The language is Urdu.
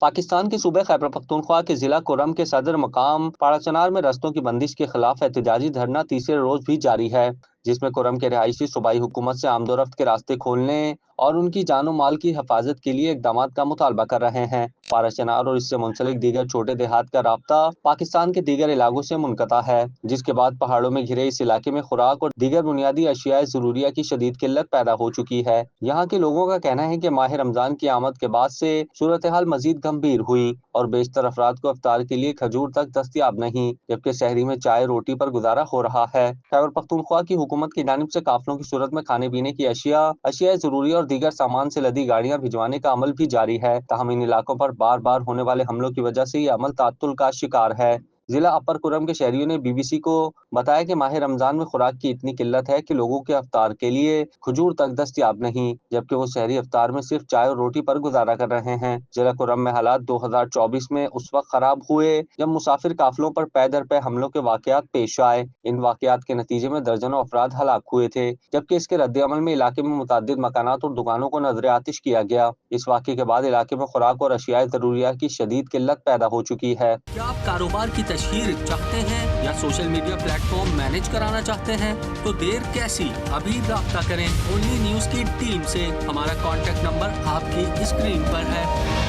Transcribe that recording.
پاکستان کے صوبے خیبر پختونخوا کے ضلع کرم کے صدر مقام پاڑا چنار میں رستوں کی بندش کے خلاف احتجاجی دھرنا تیسرے روز بھی جاری ہے، جس میں کرم کے رہائشی صوبائی حکومت سے آمد و رفت کے راستے کھولنے اور ان کی جان و مال کی حفاظت کے لیے اقدامات کا مطالبہ کر رہے ہیں۔ پاڑا چنار اور اس سے منسلک دیگر چھوٹے دیہات کا رابطہ پاکستان کے دیگر علاقوں سے منقطع ہے، جس کے بعد پہاڑوں میں گھرے اس علاقے میں خوراک اور دیگر بنیادی اشیاء ضروریہ کی شدید قلت پیدا ہو چکی ہے۔ یہاں کے لوگوں کا کہنا ہے کہ ماہ رمضان کی آمد کے بعد سے صورتحال مزید گمبھیر ہوئی اور بیشتر افراد کو افطار کے لیے کھجور تک دستیاب نہیں، جبکہ شہری میں چائے روٹی پر گزارا ہو رہا ہے۔ خیبر پختونخوا کی حکومت کی جانب سے قافلوں کی صورت میں کھانے پینے کی اشیاء ضروری اور دیگر سامان سے لدی گاڑیاں بھجوانے کا عمل بھی جاری ہے، تاہم ان علاقوں پر بار بار ہونے والے حملوں کی وجہ سے یہ عمل تعطل کا شکار ہے۔ ضلع اپر کرم کے شہریوں نے بی بی سی کو بتایا کہ ماہ رمضان میں خوراک کی اتنی قلت ہے کہ لوگوں کے افطار کے لیے کھجور تک دستیاب نہیں، جبکہ وہ شہری افطار میں صرف چائے اور روٹی پر گزارا کر رہے ہیں۔ ضلع کرم میں حالات 2024 میں اس وقت خراب ہوئے جب مسافر قافلوں پر پے در پے حملوں کے واقعات پیش آئے۔ ان واقعات کے نتیجے میں درجنوں افراد ہلاک ہوئے تھے، جبکہ اس کے رد عمل میں علاقے میں متعدد مکانات اور دکانوں کو نذر آتش کیا گیا۔ اس واقعے کے بعد علاقے میں خوراک اور اشیاء ضروریہ کی شدید قلت پیدا ہو چکی ہے۔ کیا آپ کاروبار کی تشہیر چاہتے ہیں یا social media plate form manage کرانا چاہتے ہیں؟ تو دیر کیسی، ابھی رابطہ کریں اونلی نیوز کی ٹیم سے۔ ہمارا کانٹیکٹ نمبر آپ کی اسکرین پر ہے۔